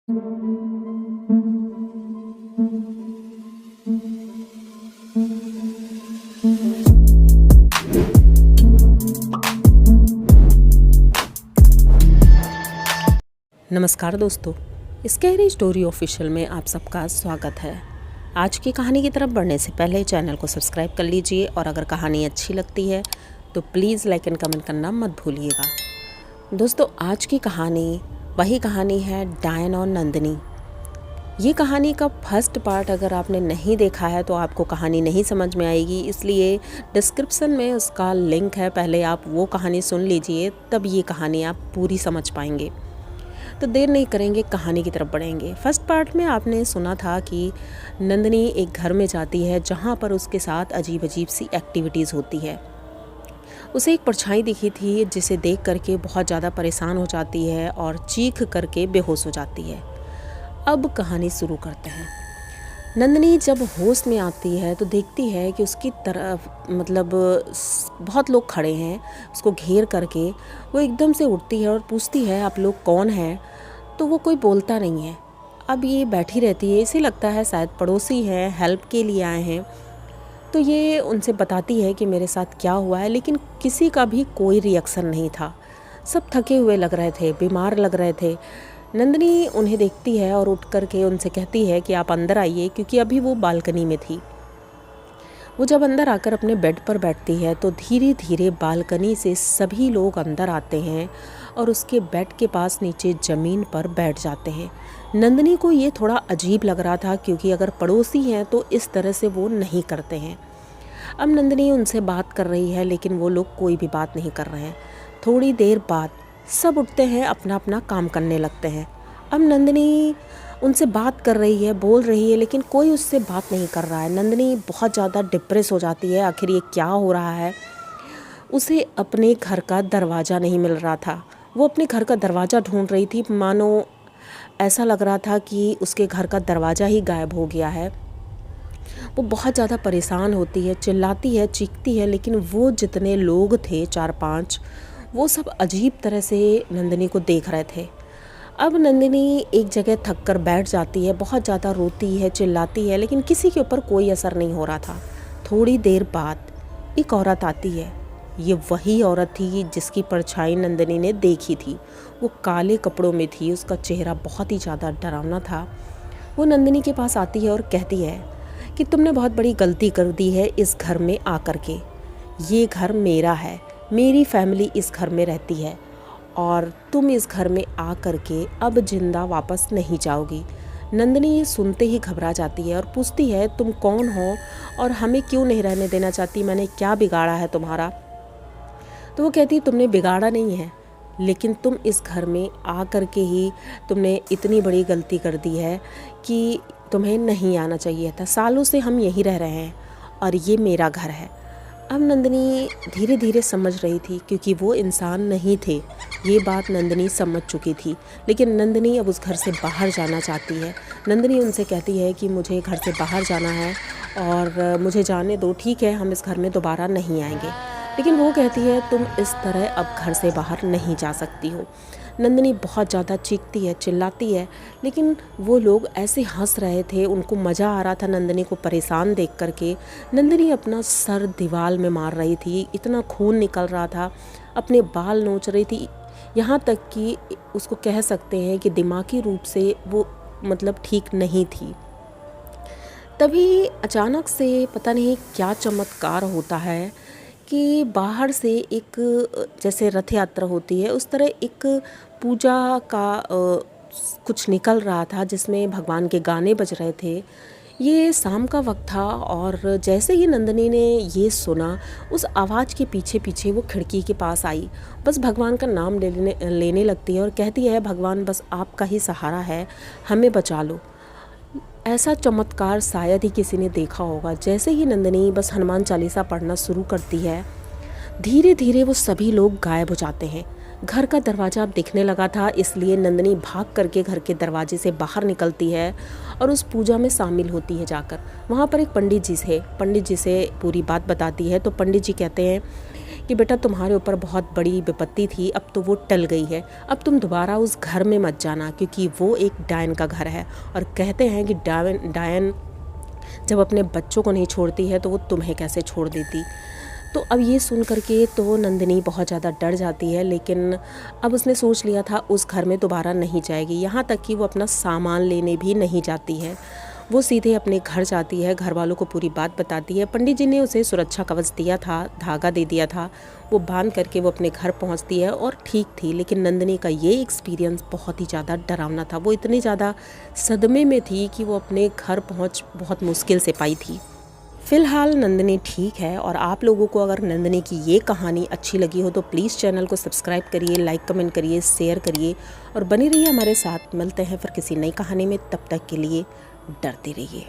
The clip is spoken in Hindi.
नमस्कार दोस्तों, स्कैरी स्टोरी ऑफिशियल में आप सबका स्वागत है। आज की कहानी की तरफ बढ़ने से पहले चैनल को सब्सक्राइब कर लीजिए और अगर कहानी अच्छी लगती है तो प्लीज़ लाइक एंड कमेंट करना मत भूलिएगा। दोस्तों, आज की कहानी वही कहानी है डायन और नंदिनी। ये कहानी का फर्स्ट पार्ट अगर आपने नहीं देखा है तो आपको कहानी नहीं समझ में आएगी, इसलिए डिस्क्रिप्शन में उसका लिंक है, पहले आप वो कहानी सुन लीजिए, तब ये कहानी आप पूरी समझ पाएंगे। तो देर नहीं करेंगे, कहानी की तरफ बढ़ेंगे। फर्स्ट पार्ट में आपने सुना था कि नंदिनी एक घर में जाती है जहाँ पर उसके साथ अजीब अजीब सी एक्टिविटीज़ होती है। उसे एक परछाई दिखी थी जिसे देख करके बहुत ज़्यादा परेशान हो जाती है और चीख करके बेहोश हो जाती है। अब कहानी शुरू करते हैं। नंदिनी जब होश में आती है तो देखती है कि उसकी तरफ बहुत लोग खड़े हैं उसको घेर करके। वो एकदम से उठती है और पूछती है, आप लोग कौन हैं? तो वो कोई बोलता नहीं है। अब ये बैठी रहती है, इसे लगता है शायद पड़ोसी हैं, हेल्प के लिए आए हैं। तो ये उनसे बताती है कि मेरे साथ क्या हुआ है, लेकिन किसी का भी कोई रिएक्शन नहीं था। सब थके हुए लग रहे थे, बीमार लग रहे थे। नंदिनी उन्हें देखती है और उठ करके उनसे कहती है कि आप अंदर आइए, क्योंकि अभी वो बालकनी में थी। वो जब अंदर आकर अपने बेड पर बैठती है तो धीरे धीरे बालकनी से सभी लोग अंदर आते हैं और उसके बेड के पास नीचे ज़मीन पर बैठ जाते हैं। नंदिनी को ये थोड़ा अजीब लग रहा था, क्योंकि अगर पड़ोसी हैं तो इस तरह से वो नहीं करते हैं। अब नंदिनी उनसे बात कर रही है, लेकिन वो लोग कोई भी बात नहीं कर रहे हैं। थोड़ी देर बाद सब उठते हैं, अपना अपना काम करने लगते हैं। अब नंदिनी उनसे बात कर रही है, बोल रही है, लेकिन कोई उससे बात नहीं कर रहा है। नंदिनी बहुत ज़्यादा डिप्रेस हो जाती है, आखिर ये क्या हो रहा है। उसे अपने घर का दरवाज़ा नहीं मिल रहा था। वो अपने घर का दरवाज़ा ढूंढ रही थी, मानो ऐसा लग रहा था कि उसके घर का दरवाज़ा ही गायब हो गया है। वो बहुत ज़्यादा परेशान होती है, चिल्लाती है, चीखती है, लेकिन वो जितने लोग थे 4-5, वो सब अजीब तरह से नंदिनी को देख रहे थे। अब नंदिनी एक जगह थक कर बैठ जाती है, बहुत ज़्यादा रोती है, चिल्लाती है, लेकिन किसी के ऊपर कोई असर नहीं हो रहा था। थोड़ी देर बाद एक औरत आती है। ये वही औरत थी जिसकी परछाई नंदिनी ने देखी थी। वो काले कपड़ों में थी, उसका चेहरा बहुत ही ज़्यादा डरावना था। वो नंदिनी के पास आती है और कहती है कि तुमने बहुत बड़ी गलती कर दी है इस घर में आकर के। ये घर मेरा है, मेरी फैमिली इस घर में रहती है और तुम इस घर में आ कर के अब जिंदा वापस नहीं जाओगी। नंदिनी ये सुनते ही घबरा जाती है और पूछती है, तुम कौन हो और हमें क्यों नहीं रहने देना चाहती? मैंने क्या बिगाड़ा है तुम्हारा? तो वो कहती, तुमने बिगाड़ा नहीं है, लेकिन तुम इस घर में आ कर के ही तुमने इतनी बड़ी गलती कर दी है कि तुम्हें नहीं आना चाहिए था। सालों से हम यहीं रह रहे हैं और ये मेरा घर है। अब नंदिनी धीरे धीरे समझ रही थी, क्योंकि वो इंसान नहीं थे। ये बात नंदिनी समझ चुकी थी, लेकिन नंदिनी अब उस घर से बाहर जाना चाहती है। नंदिनी उनसे कहती है कि मुझे घर से बाहर जाना है और मुझे जाने दो, ठीक है, हम इस घर में दोबारा नहीं आएंगे। लेकिन वो कहती है, तुम इस तरह अब घर से बाहर नहीं जा सकती हो। नंदिनी बहुत ज़्यादा चीखती है, चिल्लाती है, लेकिन वो लोग ऐसे हंस रहे थे, उनको मज़ा आ रहा था नंदिनी को परेशान देख करके। नंदिनी अपना सर दीवार में मार रही थी, इतना खून निकल रहा था, अपने बाल नोच रही थी, यहाँ तक कि उसको कह सकते हैं कि दिमागी रूप से वो ठीक नहीं थी। तभी अचानक से पता नहीं क्या चमत्कार होता है कि बाहर से एक, जैसे रथ यात्रा होती है उस तरह एक पूजा का कुछ निकल रहा था, जिसमें भगवान के गाने बज रहे थे। ये शाम का वक्त था और जैसे ही नंदिनी ने ये सुना, उस आवाज़ के पीछे पीछे वो खिड़की के पास आई, बस भगवान का नाम लेने लगती है और कहती है, भगवान बस आपका ही सहारा है, हमें बचा लो। ऐसा चमत्कार शायद ही किसी ने देखा होगा। जैसे ही नंदिनी बस हनुमान चालीसा पढ़ना शुरू करती है, धीरे धीरे वो सभी लोग गायब हो जाते हैं। घर का दरवाज़ा अब दिखने लगा था, इसलिए नंदिनी भाग करके घर के दरवाजे से बाहर निकलती है और उस पूजा में शामिल होती है। जाकर वहाँ पर एक पंडित जी से पूरी बात बताती है। तो पंडित जी कहते हैं कि बेटा तुम्हारे ऊपर बहुत बड़ी विपत्ति थी, अब तो वो टल गई है, अब तुम दोबारा उस घर में मत जाना, क्योंकि वो एक डायन का घर है। और कहते हैं कि डायन जब अपने बच्चों को नहीं छोड़ती है तो वो तुम्हें कैसे छोड़ देती। तो अब ये सुन करके तो नंदिनी बहुत ज़्यादा डर जाती है, लेकिन अब उसने सोच लिया था उस घर में दोबारा नहीं जाएगी। यहाँ तक कि वो अपना सामान लेने भी नहीं जाती है, वो सीधे अपने घर जाती है, घर वालों को पूरी बात बताती है। पंडित जी ने उसे सुरक्षा कवच दिया था, धागा दे दिया था, वो बांध करके वो अपने घर पहुंचती है और ठीक थी। लेकिन नंदिनी का ये एक्सपीरियंस बहुत ही ज़्यादा डरावना था। वो इतनी ज़्यादा सदमे में थी कि वो अपने घर पहुंच बहुत मुश्किल से पाई थी। फ़िलहाल नंदिनी ठीक है। और आप लोगों को अगर नंदिनी की ये कहानी अच्छी लगी हो तो प्लीज़ चैनल को सब्सक्राइब करिए, लाइक कमेंट करिए, शेयर करिए और बनी रहिए हमारे साथ। मिलते हैं फिर किसी नई कहानी में, तब तक के लिए डरते रहिए।